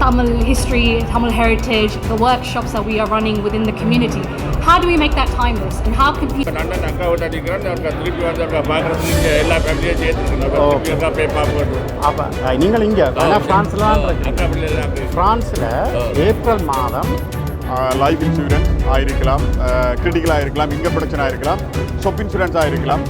Tamil history, Tamil heritage, the workshops that we are running within the community. How do we make that timeless and how can people... நீங்கள் இங்கே ஃப்ரான்ஸில் April மாதம் life insurance ஆகிருக்கலாம், critical ஆகிருக்கலாம், income protection ஆகிருக்கலாம், shop insurance ஆகிருக்கலாம்.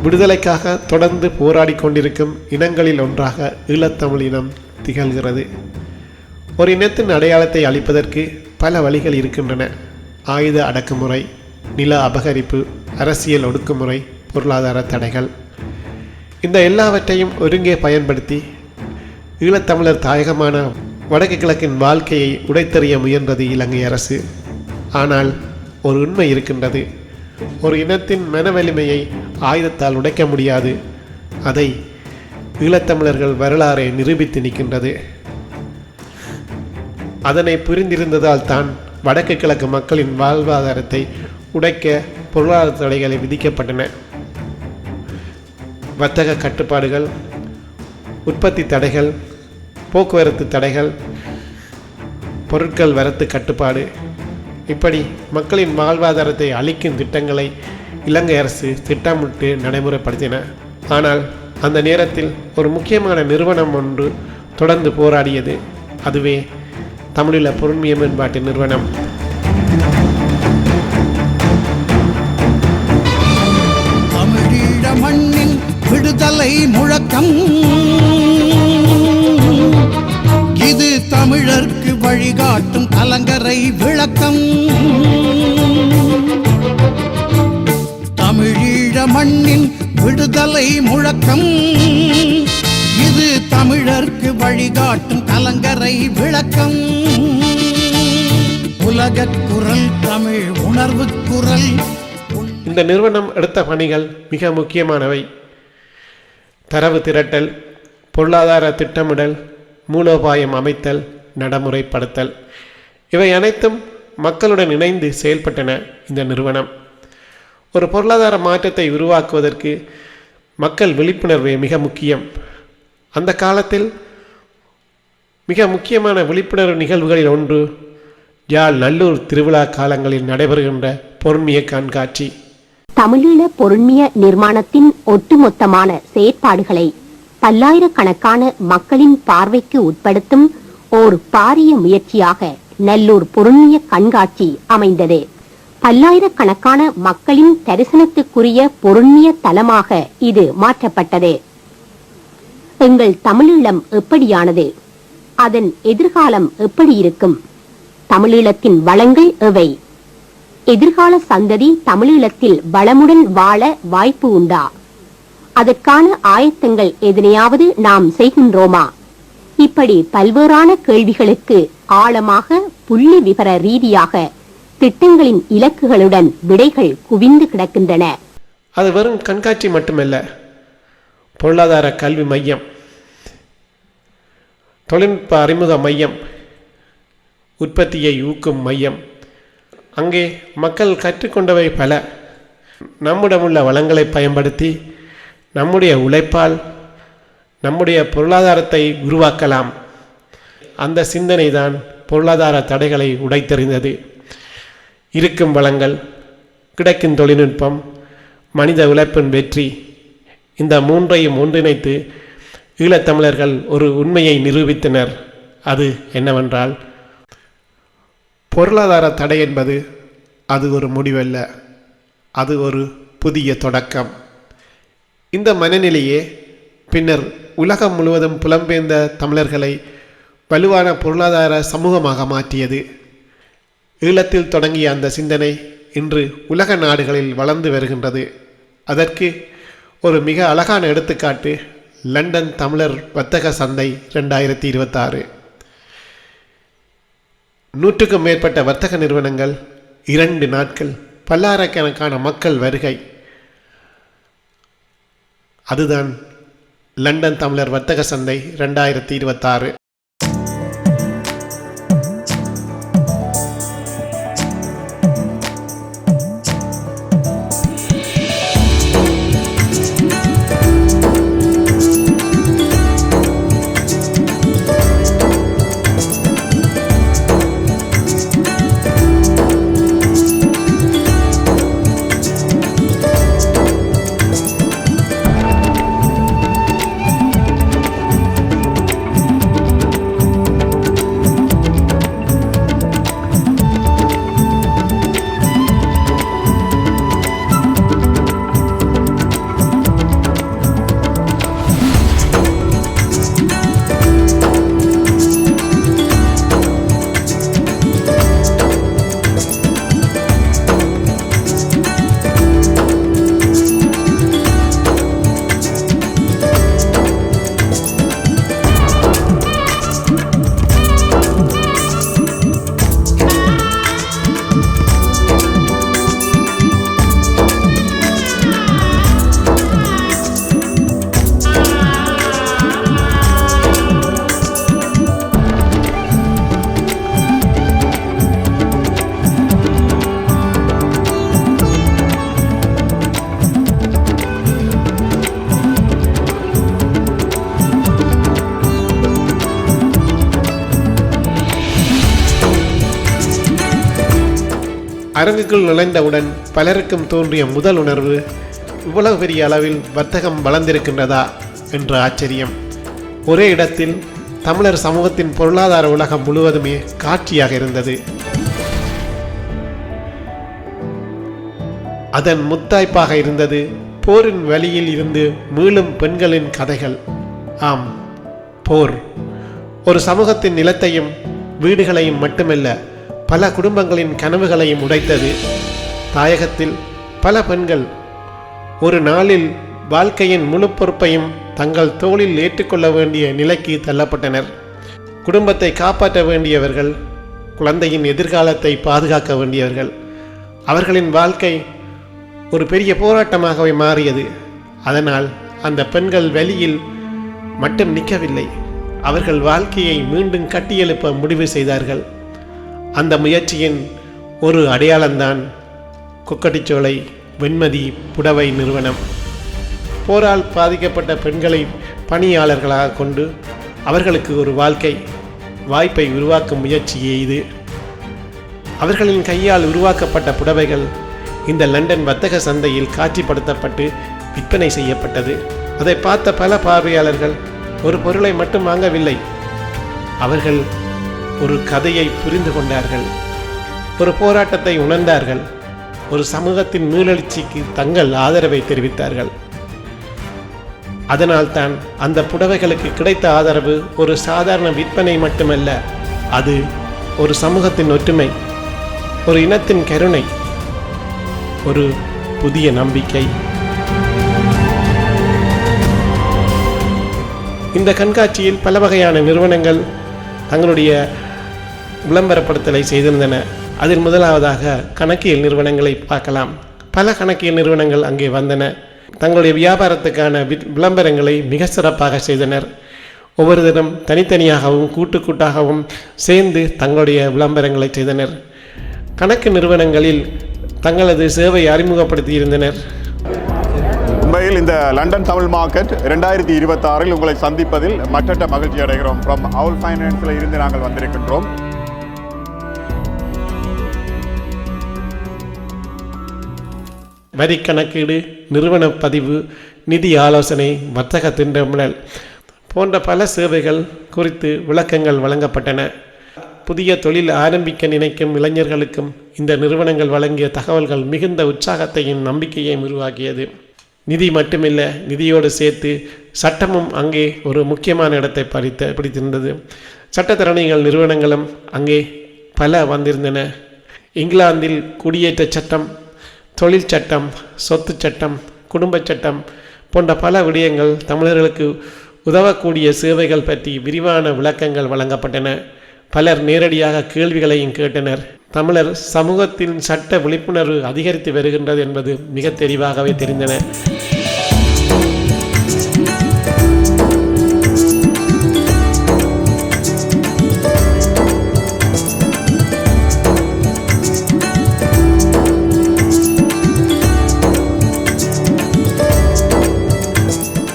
விடுதலைக்காக தொடர்ந்து போராடி கொண்டிருக்கும் இனங்களில் ஒன்றாக ஈழத்தமிழ் இனம் திகழ்கிறது. ஒரு இனத்தின் அடையாளத்தை அளிப்பதற்கு பல வழிகள் இருக்கின்றன. ஆயுத அடக்குமுறை, நில அபகரிப்பு, அரசியல் ஒடுக்குமுறை, பொருளாதார தடைகள், இந்த எல்லாவற்றையும் ஒருங்கே பயன்படுத்தி ஈழத்தமிழர் தாயகமான வடக்கு கிழக்கின் வாழ்க்கையை உடைத்தெறிய முயன்றது இலங்கை அரசு. ஆனால் ஒரு உண்மை இருக்கின்றது. ஒரு இனத்தின் மன வலிமையை ஆயுதத்தால் உடைக்க முடியாது. அதை ஈழத்தமிழர்கள் வரலாறை நிரூபித்து நிற்கின்றது. அதனை புரிந்திருந்ததால் தான் வடக்கு கிழக்கு மக்களின் வாழ்வாதாரத்தை உடைக்க பொருளாதார தடைகளை விதிக்கப்பட்டன. வர்த்தக கட்டுப்பாடுகள், உற்பத்தி தடைகள், போக்குவரத்து தடைகள், பொருட்கள் வரத்து கட்டுப்பாடு, இப்படி மக்களின் வாழ்வாதாரத்தை அளிக்கும் திட்டங்களை இலங்கை அரசு திட்டமிட்டு நடைமுறைப்படுத்தின. ஆனால் அந்த நேரத்தில் ஒரு முக்கியமான நிறுவனம் ஒன்று தொடர்ந்து போராடியது. அதுவே தமிழீழ பொருண்மைய மேம்பாட்டு நிறுவனம். தமிழீழ மண்ணின் விடுதலை முழக்கம் இது தமிழர்க்கு வழிகாட்டும் கலங்கரை விளக்கம். தமிழீழ மண்ணின் விடுதலை முழக்கம் இது தமிழர்க்கு வழிகாட்டும் கலங்கரை விளக்கம். உலகக் குரல், தமிழ் உணர்வு குரல். இந்த நிறுவனம் எடுத்த பணிகள் மிக முக்கியமானவை. தரவு திரட்டல், பொருளாதார திட்டமிடல், மூலோபாயம் அமைத்தல், நடைமுறைப்படுத்தல், இவை அனைத்தும் மக்களுடன் இணைந்து செயல்பட்டன. இந்த நிறுவனம் ஒரு பொருளாதார மாற்றத்தை உருவாக்குவதற்கு மக்கள் விழிப்புணர்வு மிக முக்கியம். அந்த காலத்தில் மிக முக்கியமான விழிப்புணர்வு நிகழ்வுகளில் ஒன்று யாழ் நல்லூர் திருவிழா காலங்களில் நடைபெறுகின்ற பொருண்மைய கண்காட்சி. தமிழீழ பொருண்மைய நிர்மாணத்தின் ஒட்டுமொத்தமான செயற்பாடுகளை பல்லாயிரக்கணக்கான மக்களின் பார்வைக்கு உட்படுத்தும் ஓர் பாரிய முயற்சியாக நல்லூர் பொருண்மைய கண்காட்சி அமைந்தது. பல்லாயிரக்கணக்கான மக்களின் தரிசனத்துக்குரிய பொருண்மைய தலமாக இது மாற்றப்பட்டது. எங்கள் தமிழீழம் எப்படியானது? அதன் எதிர்காலம் எப்படி இருக்கும்? தமிழீழத்தின் வளங்கள் எவை? எதிர்கால சந்ததி தமிழீழத்தில் வளமுடன் வாழ வாய்ப்பு உண்டா? அதற்கான ஆயத்தங்கள் எதனையாவது நாம் செய்கின்றோமா? இப்படி பல்வேறான கேள்விகளுக்கு ஆழமாக புள்ளி விவர ரீதியாக திட்டங்களின் இலக்குகளுடன் விடைகள் குவிந்து கிடக்கின்றன. அது வெறும் கண்காட்சி மட்டுமல்ல, பொருளாதார கல்வி மையம், தொழில்நுட்ப அறிமுக மையம், உற்பத்தியை ஊக்கும் மையம். அங்கே மக்கள் கற்றுக்கொண்டவை பல. நம்மிடமுள்ள வளங்களை பயன்படுத்தி நம்முடைய உழைப்பால் நம்முடைய பொருளாதாரத்தை உருவாக்கலாம். அந்த சிந்தனை தான் பொருளாதார தடைகளை உடைத்தெறிந்தது. இருக்கும் வளங்கள், கிடைக்கும் தொழில்நுட்பம், மனித உழைப்பின் வெற்றி, இந்த மூன்றையும் ஒன்றிணைத்து ஈழத்தமிழர்கள் ஒரு உண்மையை நிரூபித்தனர். அது என்னவென்றால், பொருளாதார தடை என்பது அது ஒரு முடிவல்ல, அது ஒரு புதிய தொடக்கம். இந்த மனநிலையே பின்னர் உலகம் முழுவதும் புலம்பெயர்ந்த தமிழர்களை வலுவான பொருளாதார சமூகமாக மாற்றியது. ஈழத்தில் தொடங்கிய அந்த சிந்தனை இன்று உலக நாடுகளில் வளர்ந்து வருகின்றது. அதற்கு ஒரு மிக அழகான எடுத்துக்காட்டு லண்டன் தமிழர் வர்த்தக சந்தை 2026. 100க்கும் மேற்பட்ட வர்த்தக நிறுவனங்கள், 2 நாட்கள், பல்லாயிரக்கணக்கான மக்கள் வருகை. அதுதான் லண்டன் தமிழர் வர்த்தக சந்தை 2026. அரங்குக்குள் நுழைந்தவுடன் பலருக்கும் தோன்றிய முதல் உணர்வு, இவ்வளவு பெரிய அளவில் வர்த்தகம் வளர்ந்திருக்கின்றதா என்ற ஆச்சரியம். ஒரே இடத்தில் தமிழர் சமூகத்தின் பொருளாதார உலகம் முழுவதுமே காட்சியாக இருந்தது. அதன் முத்தாய்ப்பாக இருந்தது போரின் வழியில் இருந்து மீளும் பெண்களின் கதைகள். ஆம், போர் ஒரு சமூகத்தின் நிலத்தையும் வீடுகளையும் மட்டுமல்ல, பல குடும்பங்களின் கனவுகளையும் உடைத்தது. தாயகத்தில் பல பெண்கள் ஒரு நாளில் வாழ்க்கையின் முழு பொறுப்பையும் தங்கள் தோளில் ஏற்றுக்கொள்ள வேண்டிய நிலைக்கு தள்ளப்பட்டனர். குடும்பத்தை காப்பாற்ற வேண்டியவர்கள், குழந்தையின் எதிர்காலத்தை பாதுகாக்க வேண்டியவர்கள். அவர்களின் வாழ்க்கை ஒரு பெரிய போராட்டமாகவே மாறியது. அதனால் அந்த பெண்கள் வெளியில் மட்டும் நிற்கவில்லை, அவர்கள் வாழ்க்கையை மீண்டும் கட்டியெழுப்ப முடிவு செய்தார்கள். அந்த முயற்சியின் ஒரு அடையாளம்தான் கொக்கட்டிச்சோலை வெண்மதி புடவை நிறுவனம். போரால் பாதிக்கப்பட்ட பெண்களை பணியாளர்களாக கொண்டு அவர்களுக்கு ஒரு வாழ்க்கை வாய்ப்பை உருவாக்கும் முயற்சியே இது. அவர்களின் கையால் உருவாக்கப்பட்ட புடவைகள் இந்த லண்டன் வர்த்தக சந்தையில் காட்சிப்படுத்தப்பட்டு விற்பனை செய்யப்பட்டது. அதை பார்த்த பல பார்வையாளர்கள் ஒரு பொருளை மட்டும் வாங்கவில்லை, அவர்கள் ஒரு கதையை புரிந்து கொண்டார்கள், ஒரு போராட்டத்தை உணர்ந்தார்கள், ஒரு சமூகத்தின் மீளெழுச்சிக்கு தங்கள் ஆதரவை தெரிவித்தார்கள். அதனால்தான் அந்த புடவைகளுக்கு கிடைத்த ஆதரவு ஒரு சாதாரண விற்பனை மட்டுமல்ல, அது ஒரு சமூகத்தின் ஒற்றுமை, ஒரு இனத்தின் கருணை, ஒரு புதிய நம்பிக்கை. இந்த கண்காட்சியில் பல வகையான நிறுவனங்கள் தங்களுடைய விளம்பரப்படுத்தலை செய்திருந்தன. அதில் முதலாவதாக கணக்கியல் நிறுவனங்களை பார்க்கலாம். பல கணக்கியல் நிறுவனங்கள் அங்கே வந்தன. தங்களுடைய வியாபாரத்துக்கான விளம்பரங்களை மிக சிறப்பாக செய்தனர். ஒவ்வொரு தினம் தனித்தனியாகவும் கூட்டாகவும் சேர்ந்து தங்களுடைய விளம்பரங்களை செய்தனர். கணக்கு நிறுவனங்களில் தங்களது சேவை அறிமுகப்படுத்தியிருந்தனர். உண்மையில் இந்த லண்டன் தமிழ் மார்க்கெட் 2026 உங்களை சந்திப்பதில் மற்றற்ற மகிழ்ச்சி அடைகிறோம். ஃப்ரம் அவுல் ஃபைனான்ஸில் இருந்து நாங்கள் வந்திருக்கின்றோம். வரி கணக்கீடு, நிறுவன பதிவு, நிதி ஆலோசனை, வர்த்தக திட்டமிடல் போன்ற பல சேவைகள் குறித்து விளக்கங்கள் வழங்கப்பட்டன. புதிய தொழில் ஆரம்பிக்க நினைக்கும் இளைஞர்களுக்கும் இந்த நிறுவனங்கள் வழங்கிய தகவல்கள் மிகுந்த உற்சாகத்தையும் நம்பிக்கையையும் உருவாக்கியது. நிதி மட்டுமில்லை, நிதியோடு சேர்த்து சட்டமும் அங்கே ஒரு முக்கியமான இடத்தை பிடித்திருந்தது. சட்டத்தரணிகள் நிறுவனங்களும் அங்கே பல வந்திருந்தன. இங்கிலாந்தில் குடியேற்ற சட்டம், தொழில் சட்டம், சொத்து சட்டம், குடும்ப சட்டம் போன்ற பல விடயங்கள், தமிழர்களுக்கு உதவக்கூடிய சேவைகள் பற்றி விரிவான விளக்கங்கள் வழங்கப்பட்டன. பலர் நேரடியாக கேள்விகளையும் கேட்டனர். தமிழர் சமூகத்தின் சட்ட விழிப்புணர்வு அதிகரித்து வருகின்றது என்பது மிக தெளிவாகவே தெரிந்தன.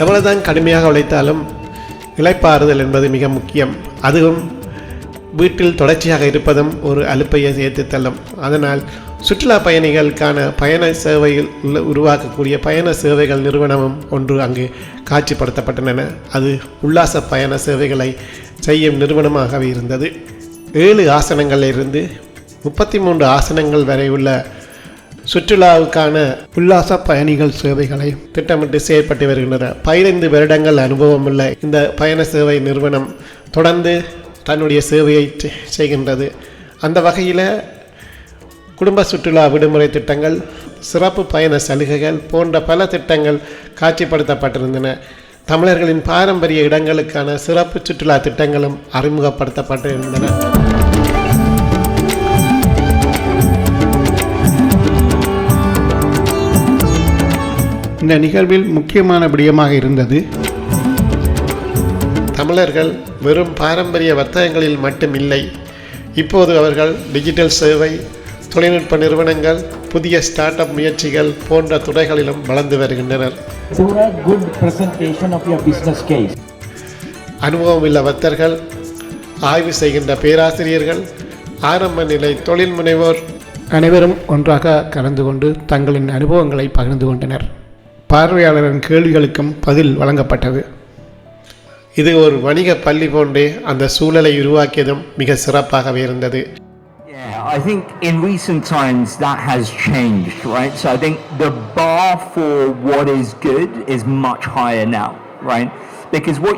எவ்வளவுதான் கடுமையாக உழைத்தாலும் இளைப்பாறுதல் என்பது மிக முக்கியம். அதுவும் வீட்டில் தொடர்ச்சியாக இருப்பதும் ஒரு அலுப்பையை சேர்த்து தள்ளும். அதனால் சுற்றுலா பயணிகளுக்கான பயண சேவையில் உருவாக்கக்கூடிய பயண சேவைகள் நிறுவனமும் ஒன்று அங்கு காட்சிப்படுத்தப்பட்டன. அது உல்லாச பயண சேவைகளை செய்யும் நிறுவனமாகவே இருந்தது. 7 ஆசனங்களிலிருந்து 33 ஆசனங்கள் வரை உள்ள சுற்றுலாவுக்கான உல்லாச பயணிகள் சேவைகளை திட்டமிட்டு செயல்பட்டு வருகின்றன. 15 வருடங்கள் அனுபவமுள்ள இந்த பயண சேவை நிறுவனம் தொடர்ந்து தன்னுடைய சேவையை செய்கின்றது. அந்த வகையில் குடும்ப சுற்றுலா விடுமுறை திட்டங்கள், சிறப்பு பயண சலுகைகள் போன்ற பல திட்டங்கள் காட்சிப்படுத்தப்பட்டிருந்தன. தமிழர்களின் பாரம்பரிய இடங்களுக்கான சிறப்பு சுற்றுலா திட்டங்களும் அறிமுகப்படுத்தப்பட்டிருந்தன. இந்த நிகழ்வில் முக்கியமான விடயமாக இருந்தது, தமிழர்கள் வெறும் பாரம்பரிய வர்த்தகங்களில் மட்டுமில்லை, இப்போது அவர்கள் டிஜிட்டல் சேவை, தொழில்நுட்ப நிறுவனங்கள், புதிய ஸ்டார்ட் அப் முயற்சிகள் போன்ற துறைகளிலும் வளர்ந்து வருகின்றனர். அனுபவமுள்ள வர்த்தகர்கள், ஆய்வு செய்கின்ற பேராசிரியர்கள், ஆரம்ப நிலை தொழில் முனைவோர் அனைவரும் ஒன்றாக கலந்து கொண்டு தங்களின் அனுபவங்களை பகிர்ந்து கொண்டனர். பார்வையாளரின் கேள்விகளுக்கும் பதில் வழங்கப்பட்டது. இது ஒரு வணிக பள்ளி போன்றே அந்த சூழலை உருவாக்கியதும் மிக சிறப்பாகவே இருந்தது. I think in recent times that has changed, right? So I think the bar for what is good is much higher now, right? Because what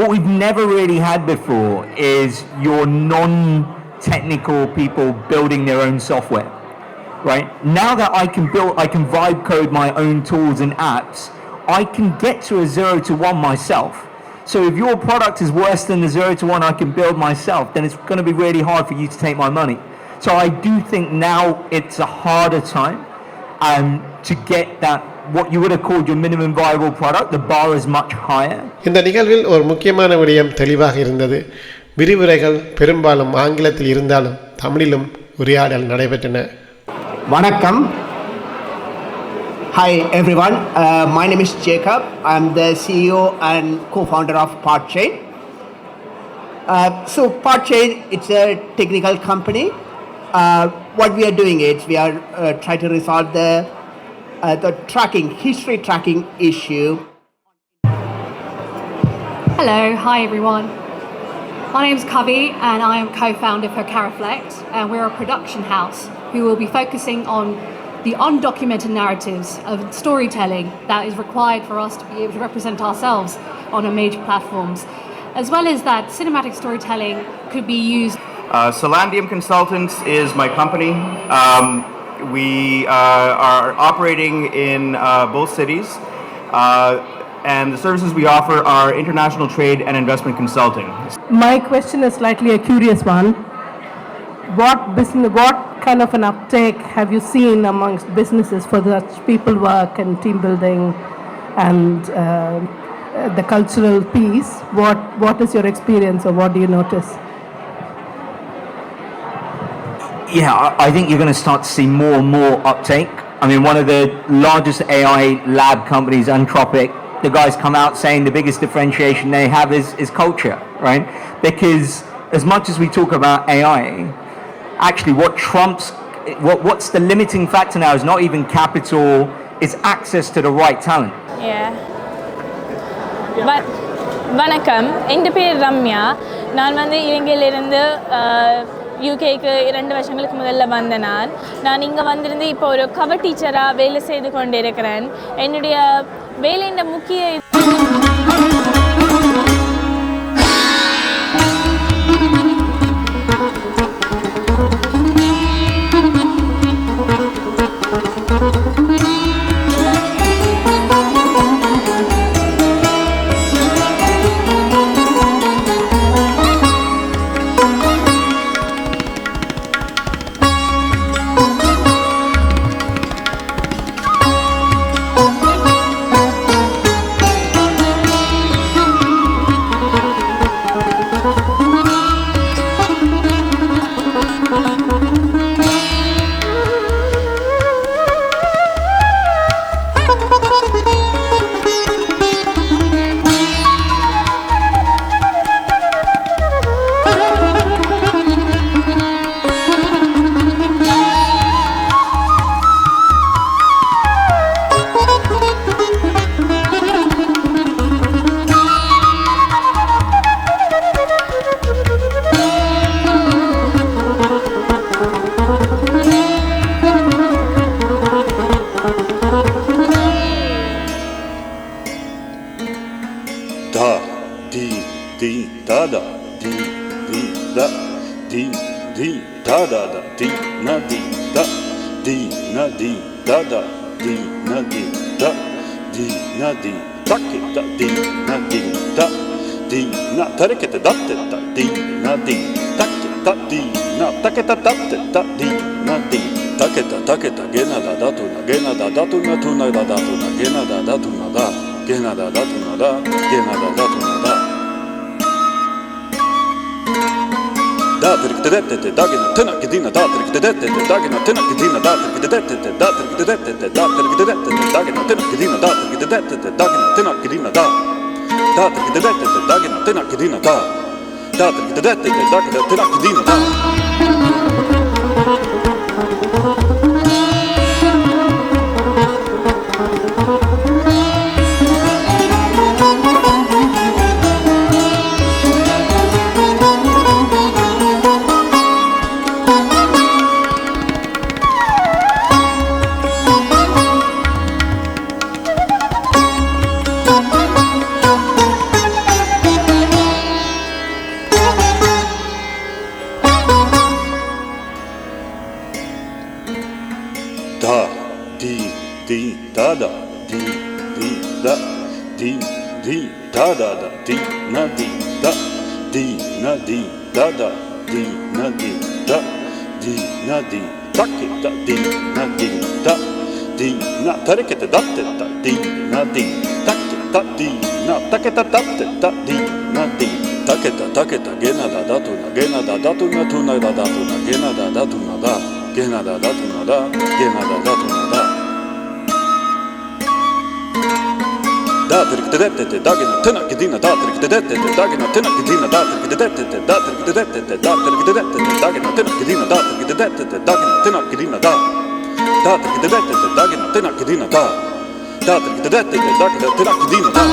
we've never really had before is your non-technical people building their own software, right? Now that I can vibe code my own tools and apps, I can get to a 0 to 1 myself. So if your product is worse than the 0 to 1 I can build myself, then it's going to be really hard for you to take my money. So I do think now it's a harder time to get that, what you would have called your minimum viable product. The bar is much higher. இந்த நிகழ்வில் ஒரு முக்கியமான விடயம் தெளிவாக இருந்தது. விரிவுரைகள் பெரும்பாலும் ஆங்கிலத்தில் இருந்தாலும் தமிழிலும் உரையாடல் நடைபெற்றன. வணக்கம். Hi everyone, my name is Jacob. I'm the CEO and co-founder of PartChain. So PartChain, it's a technical company. What we are doing is we are trying to resolve the history tracking issue. Hello, hi everyone. My name is Kavi and I am co-founder for Caraflect, and we're a production house who will be focusing on the undocumented narratives of storytelling that is required for us to be able to represent ourselves on a major platforms, as well as that cinematic storytelling could be used. Solandium Consultants is my company. We are operating in both cities, and the services we offer are international trade and investment consulting. My question is slightly a curious one. What kind of an uptake have you seen amongst businesses for such people work and team building and the cultural piece? What is your experience, or what do you notice? Yeah, I think you're going to start to see more and more uptake. I mean, one of the largest AI lab companies, Anthropic, the guys come out saying the biggest differentiation they have is culture, right? Because as much as we talk about AI, actually what's the limiting factor now is not even capital, it's access to the right talent. Yeah. But வணக்கம், என் பேர் ரம்யா. நான் வந்து இலங்கையிலிருந்து யூகேக்கு 2 வருஷங்களுக்கு முதல்ல வந்த நான் இங்கே வந்திருந்து இப்போ ஒரு கவர் டீச்சராக வேலை செய்து கொண்டிருக்கிறேன். என்னுடைய வேலையின் முக்கிய Tarekete datte ta di na di taketa di na taketa datte ta di na di taketa gena da datu na gena da datu na tu na da datu na gena da datu na da gena da datu na da gena da datu na da da tarekete datte da gena tena kedina da tarekete datte da gena tena kedina da tarekete datte da tarekete datte da tarekete datte da gena tena kedina da tarekete datte da gena tena kedina da da tarekete datte da gena tena kedina da da tarekete datte da gena tena kedina da Da, di, di, da, da, di, na, di, da, di, di, da, di, na, tena, kedina, da, tarekete datte da gena tena kedina da tarekete datte da gena tena kedina da da tarekete datte da gena tena kedina da da tarekete datte da gena tena kedina da da da di, di, da, di, di, da, da, di, na, di, da, di, di, da, di, na, tena, kedina, da, da, tena kedina da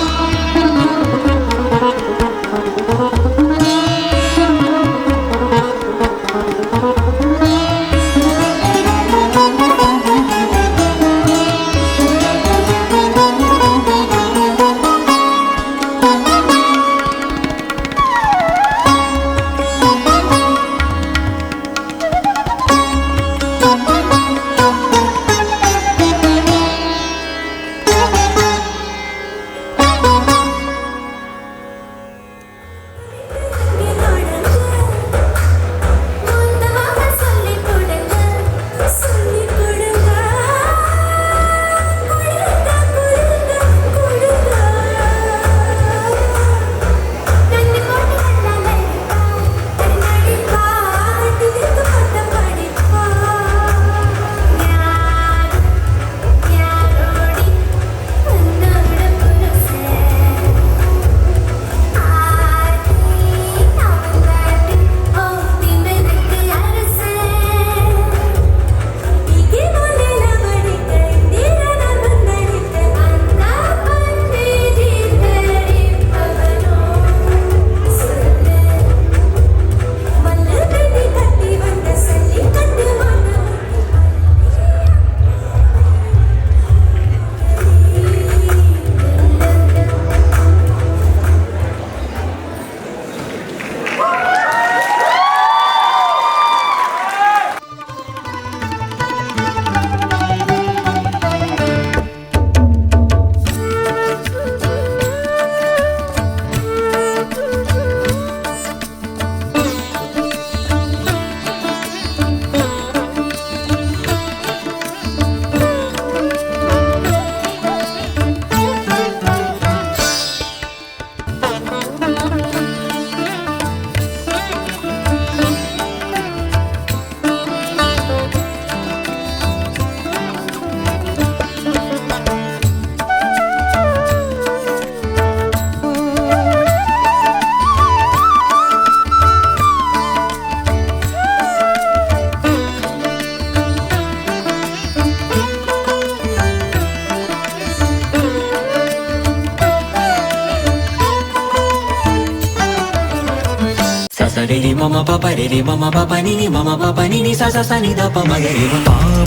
re re mama pa pa re re mama pa pa ni ni sa sa sa ni da pa ma ga re ma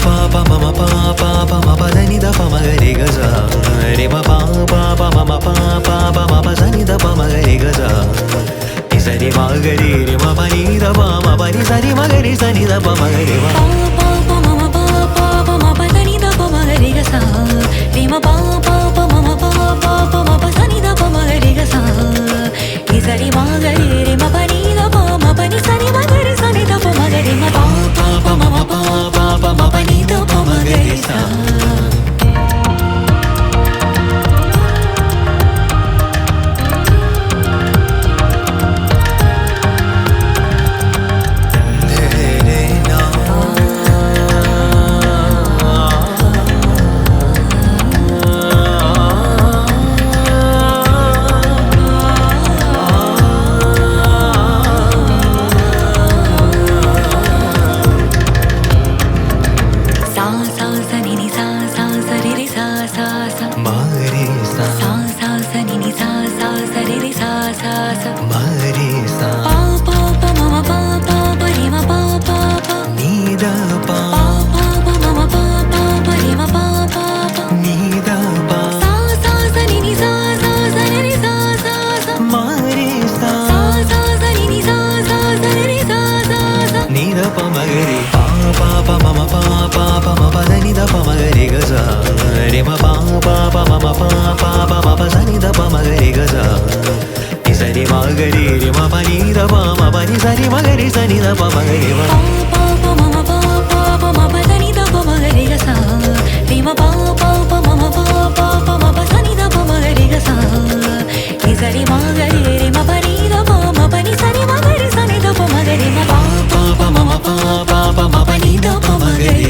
pa pa mama pa pa pa ma pa da ni da pa ma ga re ga sa re ma pa pa pa mama pa pa pa ma pa sa ni da pa ma ga re ga sa ni sa re ma ga re ma pa ni da pa ma pa ni sa re ma ga re sa ni da pa ma ga re ma pa pa mama pa pa pa ma pa da ni da pa ma ga re ga sa re ma pa pa pa mama pa pa pa ma pa sa ni da pa ma ga re ga sa ni sa re ma ga re ma pa ni da pa ma pa ni sa re ma ga re sa ni da pa ma ga re ma pa pa pa mama pa pa pa ma pa ni da pa ma ga re sa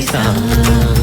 Sa